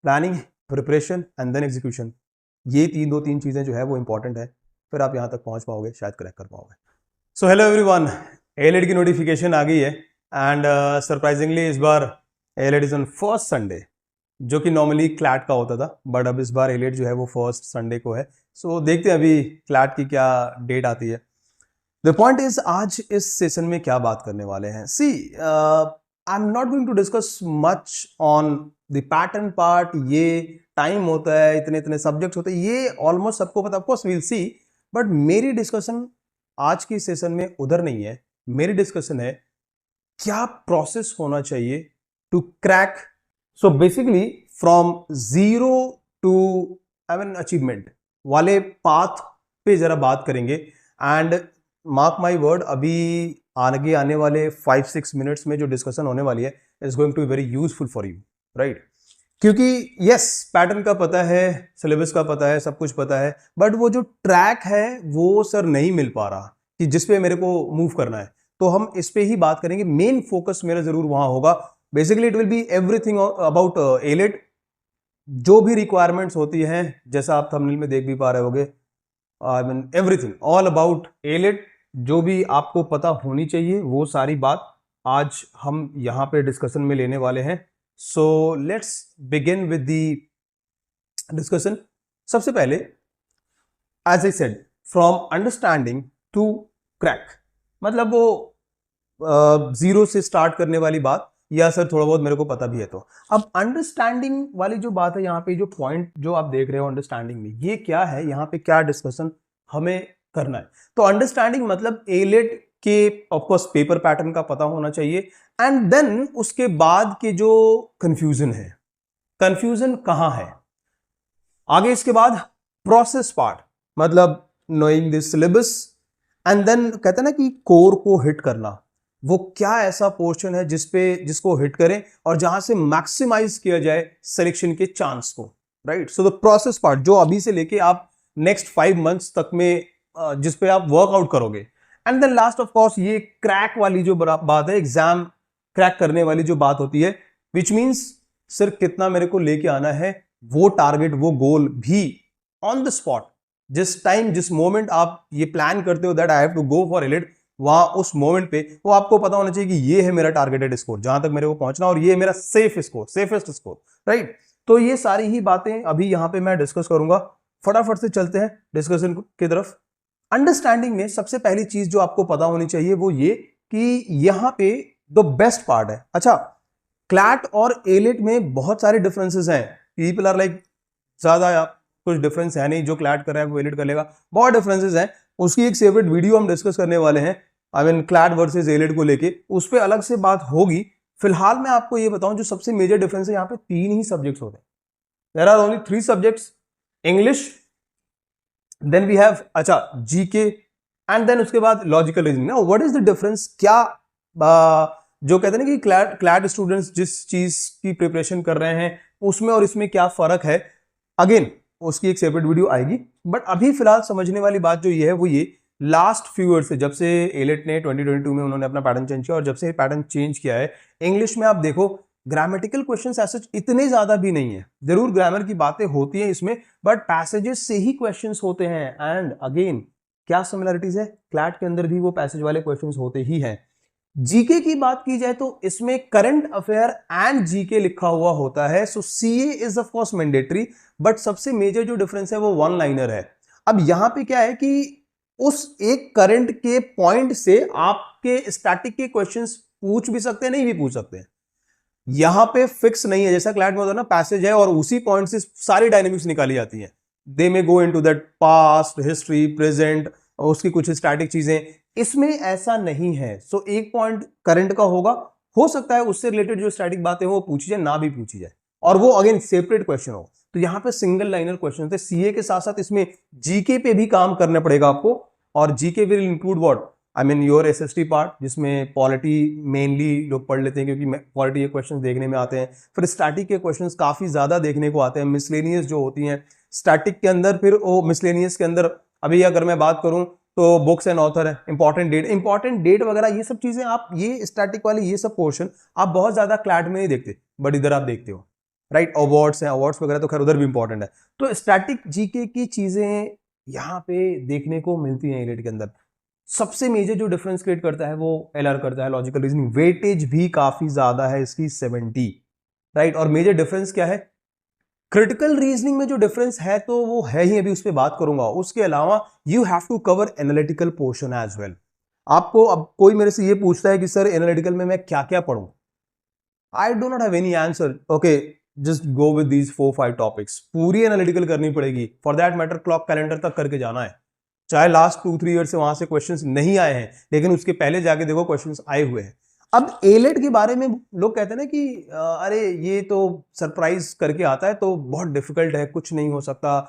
Planning, preparation and then execution, ये दो तीन चीज़ें जो है वो इंपॉर्टेंट है, फिर आप यहाँ तक पहुँच पाओगे, शायद क्रैक कर पाओगे। सो हेलो एवरीवन, एलेट की नोटिफिकेशन आ गई है एंड सरप्राइजिंगली इस बार AILET is on first Sunday, जो कि नॉर्मली क्लैट का होता था, बट अब इस बार एलेट जो है वो फर्स्ट संडे को है। सो देखते हैं अभी क्लैट की क्या डेट आती है। द पॉइंट इज, आज इस सेशन में क्या बात करने वाले हैं। See, I am not going to discuss much on the pattern part. ये टाइम होता है, इतने इतने सब्जेक्ट्स होते हैं, ये ऑलमोस्ट सबको पता, of course we'll see, but मेरी डिस्कशन आज की सेशन में उधर नहीं है। मेरी डिस्कशन है क्या प्रोसेस होना चाहिए to crack. So basically from zero to achievement वाले पाथ पे जरा बात करेंगे। एंड मार्क माई वर्ड, अभी आगे आने वाले 5-6 मिनट्स में जो डिस्कशन होने वाली है is going to be very useful for you, right? क्योंकि यस, पैटर्न का पता है, सिलेबस का पता है, सब कुछ पता है, बट वो जो ट्रैक है वो सर नहीं मिल पा रहा कि जिस पे मेरे को मूव करना है। तो हम इस पे ही बात करेंगे, मेन फोकस मेरा जरूर वहां होगा। Basically it will be everything about AILET, जो भी रिक्वायरमेंट्स होती हैं, जैसा आप थंबनेल में देख भी पा रहे होगे, I mean everything all about AILET, जो भी आपको पता होनी चाहिए वो सारी बात आज हम यहाँ पे डिस्कशन में लेने वाले हैं। So let's begin with the discussion. सबसे पहले, as I said, from understanding to crack, मतलब वो जीरो से स्टार्ट करने वाली बात, या सर थोड़ा बहुत मेरे को पता भी है। तो अब अंडरस्टैंडिंग वाली जो बात है, यहाँ पे जो पॉइंट जो आप देख रहे हो अंडरस्टैंडिंग में, ये क्या है, यहाँ पे क्या डिस्कशन हमें करना है। तो अंडरस्टैंडिंग मतलब एलेट के ऑफकोर्स पेपर पैटर्न का पता होना चाहिए, एंड देन उसके बाद के जो कंफ्यूजन है, कंफ्यूजन कहां है आगे, इसके बाद प्रोसेस पार्ट, मतलब knowing this syllabus, and then कहते हैं ना कि कोर को हिट करना, वो क्या ऐसा पोर्शन है जिसको हिट करें और जहां से मैक्सिमाइज किया जाए सिलेक्शन के चांस को, right? So the process part जो अभी से लेके आप नेक्स्ट 5 मंथ्स तक में जिस पे आप वर्कआउट करोगे, and then last of course ये क्रैक वाली जो बात है, एग्जाम क्रैक करने वाली जो बात होती है, विच मीन्स सिर्फ कितना मेरे को लेके आना है, वो टारगेट, वो गोल भी ऑन द स्पॉट, जिस टाइम जिस मोमेंट आप ये प्लान करते हो that I have to go for AILET, वहां उस मोमेंट पे वो आपको पता होना चाहिए कि ये है मेरा टारगेटेड स्कोर, जहां तक मेरे को पहुंचना, और ये है मेरा safe score, safest score, right? तो ये सारी ही बातें अभी यहां पे मैं डिस्कस करूंगा। फटाफट से चलते हैं डिस्कशन की तरफ। अंडरस्टैंडिंग में सबसे पहली चीज जो आपको पता होनी चाहिए वो ये कि यहां पे द बेस्ट पार्ट है। अच्छा, क्लैट और एलेट में बहुत सारे डिफरेंसेस हैं। पीपल आर लाइक ज्यादा कुछ डिफरेंस है नहीं, जो क्लैट कर रहा है वो एलेट कर लेगा, बहुत डिफरेंसेस हैं। उसकी एक सेपरेट वीडियो हम डिस्कस करने वाले हैं, I mean CLAT versus AILET को लेके, उस पर अलग से बात होगी। फिलहाल मैं आपको ये बताऊं, जो सबसे मेजर डिफरेंस है, यहाँ पे 3 ही सब्जेक्ट्स होते हैं। There are only 3 subjects, English, then we have अच्छा जीके, एंड देन उसके बाद logical reasoning. Now what is the difference? क्या जो कहते हैं ना कि क्लैट स्टूडेंट्स जिस चीज की प्रिपरेशन कर रहे हैं उसमें और इसमें क्या फर्क है, अगेन उसकी एक सेपरेट वीडियो आएगी। बट अभी फिलहाल समझने वाली बात जो ये है वो ये, लास्ट फ्यू ईयर से, जब से एलेट ने 2022 में उन्होंने अपना पैटर्न चेंज किया, और जब से पैटर्न चेंज किया है, इंग्लिश में आप देखो ग्रामेटिकल क्वेश्चंस ऐसे इतने ज्यादा भी नहीं है। जरूर ग्रामर की बातें होती हैं इसमें, बट पैसेजेस से ही क्वेश्चंस होते हैं। एंड अगेन क्या सिमिलरिटीज है, क्लैट के अंदर भी वो पैसेज वाले क्वेश्चंस होते ही हैं। जीके की बात की जाए तो इसमें करंट अफेयर एंड जीके लिखा हुआ होता है। So CA is of course mandatory, but सबसे मेजर जो डिफरेंस है वो वन लाइनर है। अब यहां पे क्या है कि उस एक करंट के पॉइंट से आपके स्टैटिक के क्वेश्चंस पूछ भी सकते हैं, नहीं भी पूछ सकते हैं। यहां पे फिक्स नहीं है, जैसा क्लैट में होता है ना, पैसेज है और उसी पॉइंट से सारी डायनेमिक्स निकाली जाती है। दे में go into that past, history, present, उसकी कुछ स्टैटिक चीजें, इसमें ऐसा नहीं है। सो एक पॉइंट करंट का होगा, हो सकता है उससे रिलेटेड जो स्टैटिक बातें हो वो पूछी जाए, ना भी पूछी जाए, और वो अगेन सेपरेट क्वेश्चन हो। तो यहां पे सिंगल लाइनर क्वेश्चन होते हैं। सीए के साथ साथ इसमें जीके पे भी काम करना पड़ेगा आपको, और GK will include what, I mean your SST part, जिसमें पॉलिटी मेनली लोग पढ़ लेते हैं क्योंकि पॉलिटी के क्वेश्चन देखने में आते हैं। फिर स्टैटिक के क्वेश्चंस काफी ज्यादा देखने को आते हैं, मिसलेनियस जो होती हैं स्टैटिक के अंदर, फिर वो मिसलेनियस के अंदर अभी अगर मैं बात करूं तो बुक्स एंड ऑथर है, इंपॉर्टेंट डेट वगैरह, ये सब चीजें आप, ये स्टैटिक वाली ये सब पोर्शन आप बहुत ज्यादा क्लैट में नहीं देखते, बट इधर आप देखते हो। राइट। अवार्ड्स हैं, अवार्ड्स वगैरह तो खैर उधर भी इंपॉर्टेंट है। तो स्टैटिक जीके की चीजें यहाँ पे देखने को मिलती हैं एलिट के अंदर। सबसे मेजर जो डिफरेंस क्रिएट करता है वो एलआर करता है, लॉजिकल रीजनिंग। वेटेज भी काफी ज्यादा है इसकी 70, राइट। और मेजर डिफरेंस क्या है? क्रिटिकल रीजनिंग में जो डिफरेंस है तो वो है ही, अभी उस पर बात करूंगा। उसके अलावा you have to cover analytical portion as well. आपको अब कोई मेरे से ये पूछता है कि सर एनालिटिकल में मैं क्या क्या पढ़ूं, I do not have any answer. Okay, just go with these 4-5 topics. पूरी एनालिटिकल करनी पड़ेगी, for that matter clock calendar तक करके जाना है। चाहे लास्ट 2-3 ईयर से वहां से क्वेश्चंस नहीं आए हैं, लेकिन उसके पहले जाके देखो क्वेश्चंस आए हुए हैं। अब एलेट के बारे में लोग कहते हैं ना कि अरे ये तो सरप्राइज करके आता है तो बहुत डिफिकल्ट है, कुछ नहीं हो सकता,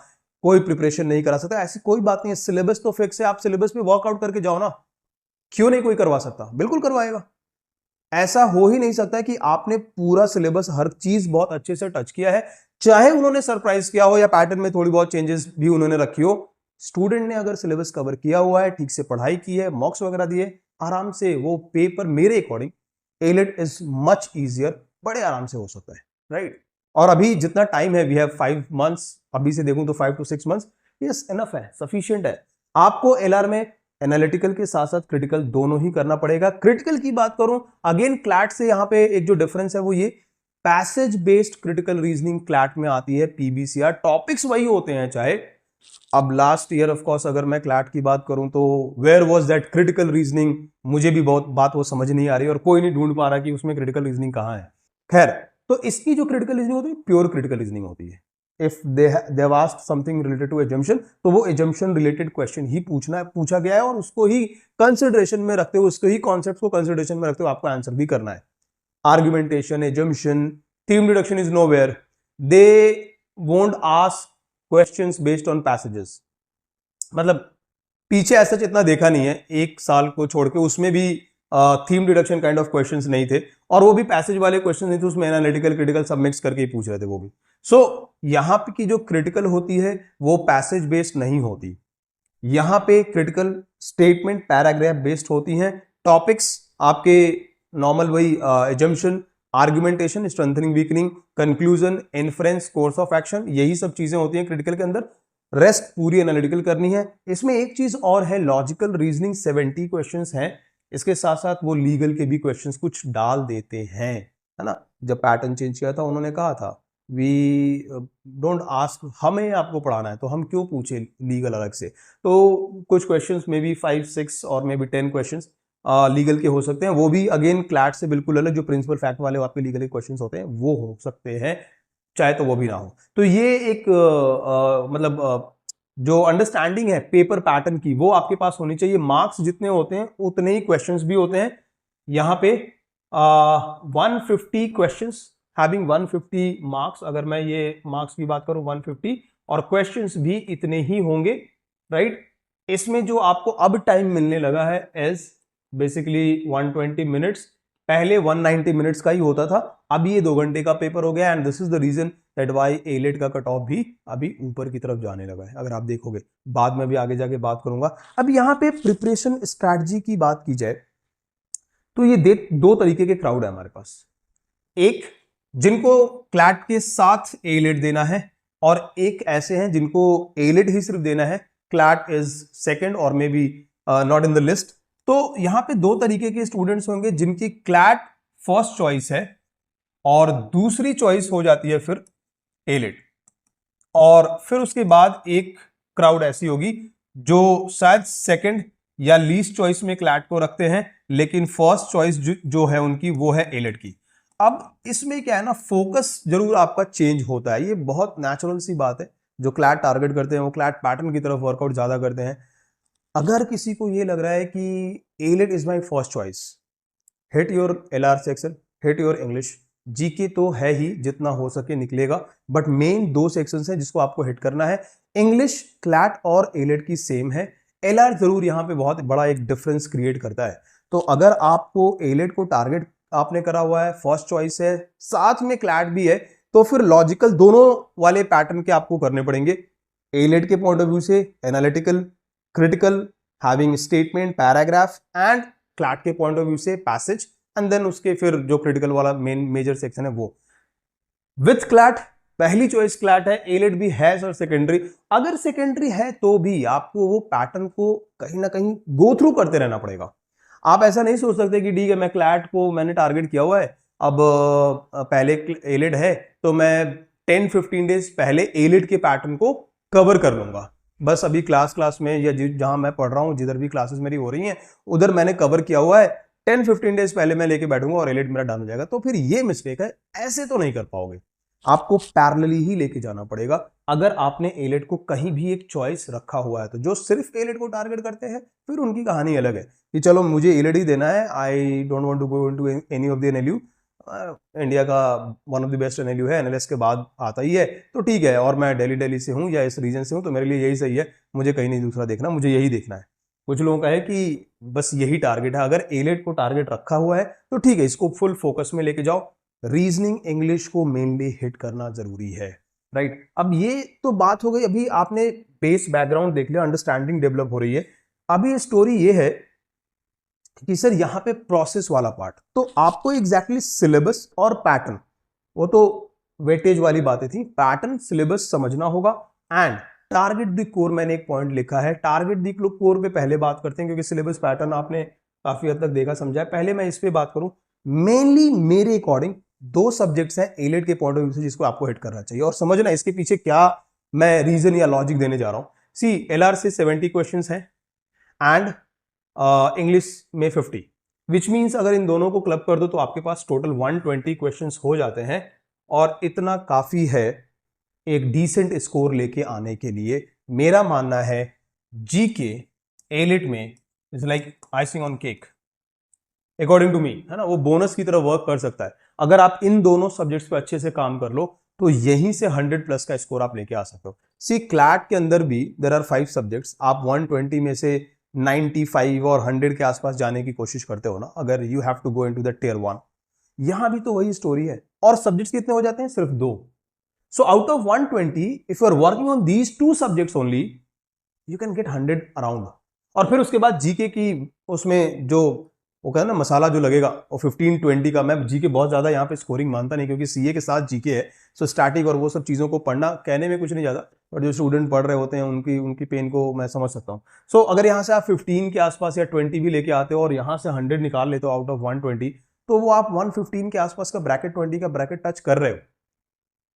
कोई प्रिपरेशन नहीं करा सकता। ऐसी कोई बात नहीं है, सिलेबस तो फिक्स है, आप सिलेबस पे वर्कआउट करके जाओ ना। क्यों नहीं कोई करवा सकता? बिल्कुल करवाएगा। ऐसा हो ही नहीं सकता कि आपने पूरा सिलेबस हर चीज बहुत अच्छे से टच किया है, चाहे उन्होंने सरप्राइज किया हो या पैटर्न में थोड़ी बहुत चेंजेस भी उन्होंने रखी हो। स्टूडेंट ने अगर सिलेबस कवर किया हुआ है, ठीक से पढ़ाई की है, मॉक्स वगैरह दिए, आराम से वो पेपर मेरे according elite is much easier, बड़े आराम से हो सकता है, राइट। और अभी जितना टाइम है, वी हैव 5 मंथ्स, अभी से देखूं तो 5 to 6 मंथ्स, यस इनफ है, सफिशिएंट है। आपको एलआर में एनालिटिकल के साथ साथ क्रिटिकल दोनों ही करना पड़ेगा। क्रिटिकल की बात करूं, अगेन क्लैट से यहां पे एक जो डिफरेंस है वो ये, passage based critical reasoning CLAT में आती है, पीबीसीआर टॉपिक्स वही होते हैं चाहे। अब लास्ट ईयर ऑफ कोर्स अगर मैं क्लैट की बात करूं तो where was that critical reasoning, मुझे भी बहुत बात वो समझ नहीं आ रही और कोई नहीं ढूंढ पा रहा कि उसमें क्रिटिकल रीजनिंग कहां है। खैर, तो इसकी जो क्रिटिकल रीजनिंग होती है प्योर क्रिटिकल रीजनिंग होती है। If they have asked something related to assumption, तो वो एजम्पशन रिलेटेड क्वेश्चन ही पूछा गया है और उसको ही कंसिडरेशन में रखते हुए, उसको ही कॉन्सेप्ट को कंसिडरेशन में रखते हुए आपको आंसर भी करना है। Argumentation, assumption, theme deduction is nowhere, they won't ask questions based on passages. मतलब पीछे ऐसा इतना देखा नहीं है, एक साल को छोड़ के उसमें भी theme deduction kind of questions नहीं थे, और वो भी पैसेज वाले क्वेश्चन नहीं थे, उसमें एनालिटिकल क्रिटिकल सब मिक्स करके ही पूछ रहे थे वो भी। सो यहाँ पे की जो क्रिटिकल होती है वो पैसेज बेस्ड नहीं होती, यहाँ पे क्रिटिकल स्टेटमेंट पैराग्राफ बेस्ड होती हैं। टॉपिक्स आपके नॉर्मल वही assumption, argumentation, strengthening weakening, conclusion, inference, course of action, यही सब चीजें होती हैं क्रिटिकल के अंदर। रेस्ट पूरी एनालिटिकल करनी है। इसमें एक चीज और है, लॉजिकल रीजनिंग 70 क्वेश्चंस हैं, इसके साथ साथ वो लीगल के भी क्वेश्चंस कुछ डाल देते हैं, है ना। जब पैटर्न चेंज किया था उन्होंने कहा था वी डोंट आस्क, हमें आपको पढ़ाना है तो हम क्यों पूछे लीगल अलग से। तो कुछ क्वेश्चंस में भी 5-6 और मे बी 10 क्वेश्चंस लीगल के हो सकते हैं, वो भी अगेन क्लैट से बिल्कुल अलग, जो प्रिंसिपल फैक्ट वाले आपके लीगल के क्वेश्चंस होते हैं वो हो सकते हैं, चाहे तो वो भी ना हो। तो ये एक मतलब जो अंडरस्टैंडिंग है पेपर पैटर्न की वो आपके पास होनी चाहिए। मार्क्स जितने होते हैं उतने ही क्वेश्चंस भी होते हैं। यहाँ पे 150 क्वेश्चंस हैविंग 150 मार्क्स, अगर मैं ये मार्क्स की बात करूं 150, और क्वेश्चंस भी इतने ही होंगे, राइट। इसमें जो आपको अब टाइम मिलने लगा है एज बेसिकली 120 मिनट्स, पहले 190 मिनट्स का ही होता था, अब ये 2 घंटे का पेपर हो गया। And this is the reason that why AILET का कट ऑफ भी अभी ऊपर की तरफ जाने लगा है, अगर आप देखोगे, बाद में भी आगे जाके बात करूंगा। अब यहाँ पे प्रिपरेशन स्ट्रैटेजी की बात की जाए तो ये दो तरीके के क्राउड है हमारे पास। एक जिनको क्लैट के साथ एलेट देना है, और एक ऐसे हैं जिनको एलेट ही सिर्फ देना है, क्लैट इज सेकंड और may be not in the list. तो यहां पे 2 तरीके के स्टूडेंट्स होंगे जिनकी क्लैट फर्स्ट चॉइस है और दूसरी चॉइस हो जाती है फिर एलेट, और फिर उसके बाद एक क्राउड ऐसी होगी जो शायद सेकंड या लीस्ट चॉइस में क्लैट को रखते हैं, लेकिन फर्स्ट चॉइस जो है उनकी वो है एलेट की। अब इसमें क्या है ना, फोकस जरूर आपका चेंज होता है, ये बहुत नेचुरल सी बात है। जो क्लैट टारगेट करते हैं वो क्लैट पैटर्न की तरफ वर्कआउट ज्यादा करते हैं। अगर किसी को ये लग रहा है कि AILET is my first choice, hit your LR section, hit your English, GK तो है ही, जितना हो सके निकलेगा, बट मेन 2 सेक्शंस हैं जिसको आपको हिट करना है। इंग्लिश क्लैट और एलेट की सेम है, एलआर जरूर यहाँ पे बहुत बड़ा एक डिफरेंस क्रिएट करता है। तो अगर आपको एलेट को टारगेट आपने करा हुआ है, फर्स्ट चॉइस है, साथ में क्लैट भी है, तो फिर लॉजिकल दोनों वाले पैटर्न के आपको करने पड़ेंगे। एलेट के पॉइंट ऑफ व्यू से analytical, critical, having statement, paragraph, and CLAT के पॉइंट ऑफ व्यू से पैसेज, एंड देन उसके फिर जो क्रिटिकल वाला मेन मेजर सेक्शन है वो। विथ क्लैट पहली चॉइस क्लैट है, एलिट भी है सर सेकेंडरी। अगर सेकेंडरी है तो भी आपको वो पैटर्न को कहीं ना कहीं गो थ्रू करते रहना पड़ेगा। आप ऐसा नहीं सोच सकते कि ठीक है मैं क्लैट को मैंने टारगेट किया हुआ है, अब पहले एलिट है तो मैं 10-15 डेज पहले एलिट के पैटर्न को कवर कर लूंगा। बस अभी क्लास में या जहां मैं पढ़ रहा हूं, जिधर भी क्लासेस मेरी हो रही हैं उधर मैंने कवर किया हुआ है, 10-15 डेज पहले मैं लेके बैठूंगा और एलिट मेरा डन हो जाएगा। तो फिर ये मिस्टेक है, ऐसे तो नहीं कर पाओगे। आपको पैरेलली ही लेके जाना पड़ेगा। अगर आपने एलिट को कहीं भी एक चॉइस रखा हुआ है तो जो सिर्फ एलिट को टारगेट करते हैं फिर उनकी कहानी अलग है कि चलो मुझे एलिट ही देना है, I don't want to go into any of the NLU, India का one of the best NLU है, एनएलएस के बाद आता ही है तो ठीक है, और मैं दिल्ली से हूँ या इस रीजन से हूँ तो मेरे लिए यही सही है, मुझे कहीं नहीं दूसरा देखना, मुझे यही देखना है। कुछ लोगों का है कि बस यही टारगेट है। अगर एलिट को टारगेट रखा हुआ है तो ठीक है, इसको फुल फोकस में लेके जाओ। रीजनिंग इंग्लिश को मेनली हिट करना जरूरी है, राइट। अब ये तो बात हो गई, अभी आपने बेस बैकग्राउंड देख लिया, अंडरस्टैंडिंग डेवलप हो रही है। अभी स्टोरी ये है कि सर यहां पे प्रोसेस वाला पार्ट, तो आपको एग्जैक्टली सिलेबस और पैटर्न, वो तो वेटेज वाली बातें थी, पैटर्न सिलेबस समझना होगा एंड टारगेट द कोर। मैंने एक पॉइंट लिखा है, टारगेट द कोर पे पहले बात करते हैं क्योंकि सिलेबस पैटर्न आपने काफी हद तक देखा समझा है। पहले मैं इस पे बात करूं, मेनली मेरे अकॉर्डिंग दो सब्जेक्ट्स हैं एलिट के पॉइंट ऑफ व्यू से जिसको आपको हिट करना चाहिए, और समझना इसके पीछे क्या मैं रीजन या लॉजिक देने जा रहा हूं। सी एलआर से 70 क्वेश्चंस हैं एंड इंग्लिश में 50, विच मीन्स अगर इन दोनों को क्लब कर दो तो आपके पास टोटल 120 क्वेश्चंस हो जाते हैं, और इतना काफी है एक डिसेंट स्कोर लेके आने के लिए। मेरा मानना है जीके एलिट में is like icing on cake according to me, है ना, वो बोनस की तरह वर्क कर सकता है। अगर आप इन दोनों सब्जेक्ट्स पे अच्छे से काम कर लो तो यहीं से 100+ का स्कोर आप लेके आ सकते हो। सी क्लैट के अंदर भी देयर आर 5 सब्जेक्ट्स, आप 120 में से 95 और 100 के आसपास जाने की कोशिश करते हो ना, अगर you have to go into the tier 1। यहां भी तो वही स्टोरी है, और सब्जेक्ट्स कितने हो जाते हैं, सिर्फ 2। So out of 120 if you are working on these 2 subjects only you can get 100 around. और फिर उसके बाद जीके की उसमें जो वो कहते हैं ना मसाला जो लगेगा वो 15-20 का। मैं जीके बहुत ज्यादा यहाँ पे स्कोरिंग मानता नहीं क्योंकि सीए के साथ जीके है, सो स्टैटिक और वो सब चीजों को पढ़ना कहने में कुछ नहीं ज्यादा, बट जो स्टूडेंट पढ़ रहे होते हैं उनकी उनकी पेन को मैं समझ सकता हूँ। सो अगर यहाँ से आप 15 के आसपास या 20 भी लेके आते हो और यहाँ से 100 निकाल लेते हो आउट ऑफ 120, तो वो आप 115 के आसपास का ब्रैकेट, 20 का ब्रैकेट टच कर रहे हो।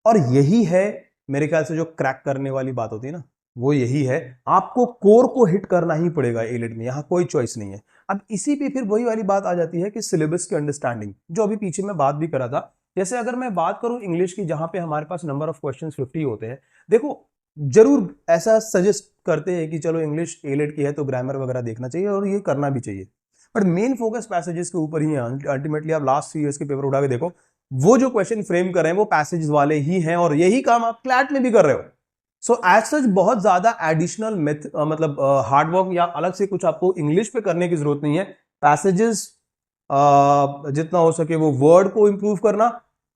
और यही है मेरे ख्याल से जो क्रैक करने वाली बात होती है ना, वो यही है। आपको कोर को हिट करना ही पड़ेगा एलिट में, यहां कोई चॉइस नहीं है। अब इसी पे फिर वही वाली बात आ जाती है कि सिलेबस की अंडरस्टैंडिंग, जो अभी पीछे मैं बात भी करा था। जैसे अगर मैं बात करूं इंग्लिश की, जहां पे हमारे पास नंबर ऑफ क्वेश्चंस 50 होते हैं, देखो जरूर ऐसा सजेस्ट करते हैं कि चलो इंग्लिश एलिट की है तो ग्रामर वगैरह देखना चाहिए, और ये करना भी चाहिए, बट मेन फोकस पैसेजेस के ऊपर ही है। अल्टीमेटली आप लास्ट 3 इयर्स के पेपर उठा के देखो, वो जो क्वेश्चन फ्रेम कर रहे हैं वो पैसेज वाले ही हैं, और यही काम आप क्लैट में भी कर रहे हो। सो एज सच बहुत ज्यादा एडिशनल मतलब हार्ड वर्क या अलग से कुछ आपको इंग्लिश पे करने की जरूरत नहीं है। पैसेजेस जितना हो सके वो वर्ड को इंप्रूव करना,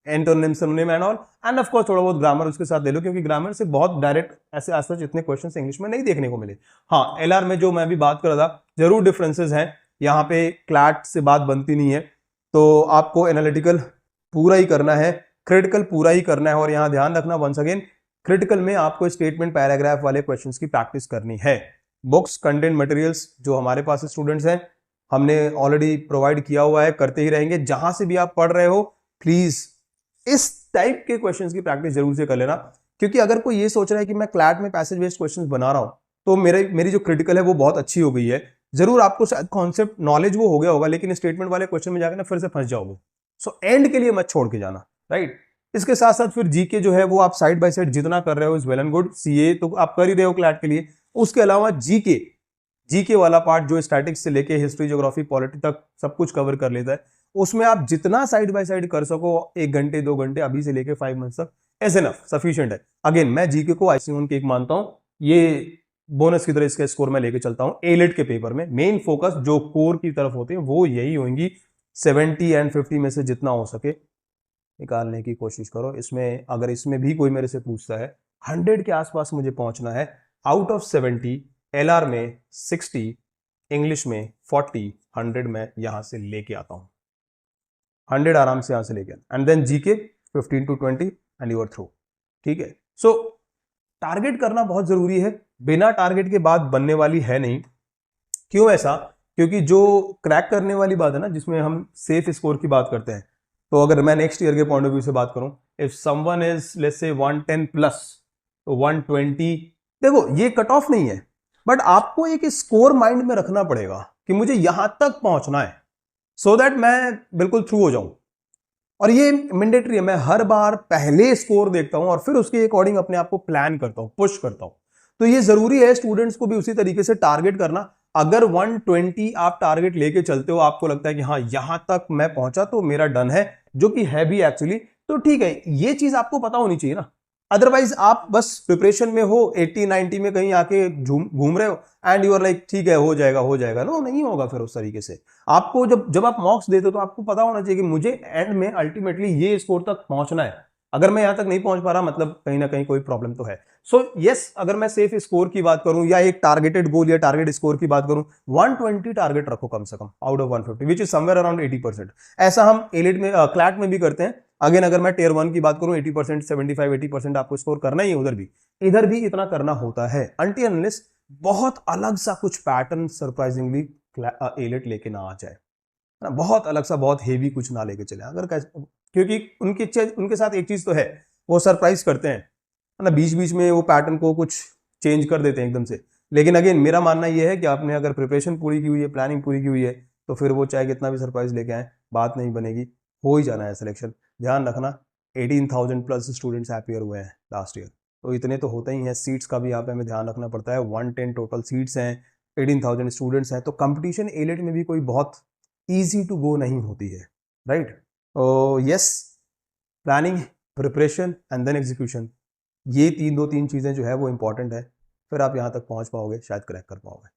antonym synonym and all, end of course थोड़ा बहुत ग्रामर उसके साथ ले लो, क्योंकि ग्रामर से बहुत डायरेक्ट ऐसे एज सच इतने क्वेश्चंस इंग्लिश में नहीं देखने को मिले। हाँ, एलआर में जो मैं भी बात कर रहा था जरूर डिफरेंसेस हैं, यहाँ पे क्लैट से बात बनती नहीं है, तो आपको एनालिटिकल पूरा ही करना है, क्रिटिकल पूरा ही करना है। और यहां ध्यान रखना वंस अगेन, क्रिटिकल में आपको स्टेटमेंट पैराग्राफ वाले क्वेश्चंस की प्रैक्टिस करनी है। बुक्स कंटेंट मटेरियल्स जो हमारे पास स्टूडेंट्स हैं हमने ऑलरेडी प्रोवाइड किया हुआ है, करते ही रहेंगे। जहां से भी आप पढ़ रहे हो प्लीज इस टाइप के क्वेश्चंस की प्रैक्टिस जरूर से कर लेना, क्योंकि अगर कोई ये सोच रहा है कि मैं क्लैट में पैसेज बेस्ड क्वेश्चंस बना रहा हूं तो मेरी जो क्रिटिकल है वो बहुत अच्छी हो गई है, जरूर आपको शायद कॉन्सेप्ट नॉलेज वो हो गया होगा, लेकिन स्टेटमेंट वाले क्वेश्चन में जाकर ना फिर से फंस जाओगे। सो एंड के लिए मत छोड़ के जाना, राइट। इसके साथ साथ फिर जीके जो है वो आप साइड बाय साइड जितना कर रहे हो is well and good. CA तो आप कर ही रहे हो क्लैट के लिए, उसके अलावा जीके वाला पार्ट जो स्टैटिक्स से लेके हिस्ट्री, ज्योग्राफी, पॉलिटी तक सब कुछ कवर कर लेता है, उसमें आप जितना साइड बाय साइड कर सको 1 घंटे 2 घंटे अभी से लेके 5 मंथ्स तक एज एनफ सफिशिएंट है। अगेन मैं जीके को आइसिंग ऑन केक मानता हूं, ये बोनस की तरह इसका स्कोर मैं लेके चलता हूं। एलिट के पेपर में मेन फोकस जो कोर की तरफ होते हैं वो यही होंगी, 70 एंड 50 में से जितना हो सके निकालने की कोशिश करो। इसमें अगर इसमें भी कोई मेरे से पूछता है 100 के आसपास मुझे पहुंचना है, आउट ऑफ 70 एलआर में 60, इंग्लिश में 40, 100 में यहां से लेके आता हूं, 100 आराम से यहां से लेके, and then GK 15 to 20 and you are through. ठीक है, सो टारगेट करना बहुत जरूरी है, बिना टारगेट के बात बनने वाली है नहीं। क्यों ऐसा? क्योंकि जो क्रैक करने वाली बात है ना, जिसमें हम सेफ स्कोर की बात करते हैं, तो अगर मैं नेक्स्ट ईयर के पॉइंट ऑफ व्यू से बात करूं, if someone is let's say 110 plus तो 120, देखो ये कट ऑफ नहीं है, बट आपको एक स्कोर माइंड में रखना पड़ेगा कि मुझे यहां तक पहुंचना है, सो दैट मैं बिल्कुल थ्रू हो जाऊं। और ये मैंडेटरी है, मैं हर बार पहले स्कोर देखता हूं और फिर उसके अकॉर्डिंग अपने आप को प्लान करता हूं, पुश करता हूं। तो ये जरूरी है स्टूडेंट्स को भी उसी तरीके से टारगेट करना। अगर 120 आप टारगेट लेके चलते हो, आपको लगता है कि हाँ यहां तक मैं पहुंचा तो मेरा डन है, जो कि है भी एक्चुअली, तो ठीक है, ये चीज आपको पता होनी चाहिए ना। अदरवाइज आप बस प्रिपरेशन में हो, 80-90 में कहीं आके घूम रहे हो एंड यू आर लाइक ठीक है हो जाएगा, नो नहीं होगा फिर उस तरीके से। आपको जब आप मॉक्स देते हो तो आपको पता होना चाहिए कि मुझे एंड में अल्टीमेटली ये स्कोर तक पहुंचना है। अगर मैं यहां तक नहीं पहुंच पा रहा, मतलब कहीं ना कहीं कोई प्रॉब्लम तो है। सो यस, अगर मैं सेफ स्कोर की बात करूं या एक टारगेटेड गोल या टारगेट स्कोर की बात करूं, 120 टारगेट रखो कम से come out of 150, which is somewhere around 80%। ऐसा हम एलिट में क्लैट में भी करते हैं। अगेन अगर मैं टियर 1 की बात करूं, 80%, 75-80% आपको स्कोर करना ही है, इधर भी इतना करना होता है, अनटिल अनलेस बहुत अलग सा कुछ पैटर्न सरप्राइजिंगली एलिट लेके ना आ जाए, है ना, बहुत अलग सा, बहुत हेवी कुछ ना लेके चले। अगर क्योंकि उनके साथ एक चीज तो है, वो सरप्राइज करते हैं, है ना, बीच बीच में वो पैटर्न को कुछ चेंज कर देते हैं एकदम से। लेकिन अगेन मेरा मानना ये है कि आपने अगर प्रिपरेशन पूरी की हुई है, प्लानिंग पूरी की हुई है, तो फिर वो चाहे कितना भी सरप्राइज लेके आए, बात नहीं बनेगी, हो ही जाना है सिलेक्शन। ध्यान रखना, 18,000 प्लस स्टूडेंट्स अपियर हुए हैं लास्ट ईयर, तो इतने तो होते ही हैं। सीट्स का भी यहाँ पे हमें ध्यान रखना पड़ता है, 110 टोटल सीट्स हैं, 18,000 स्टूडेंट्स हैं, तो कंपटीशन एलिट में भी कोई बहुत ईजी टू गो नहीं होती है, राइट। तो yes, planning, preparation and then execution, ये दो तीन चीज़ें जो है वो इंपॉर्टेंट है, फिर आप यहाँ तक पहुँच पाओगे, शायद क्रैक कर पाओगे।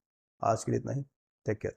आज के लिए इतना ही, टेक केयर।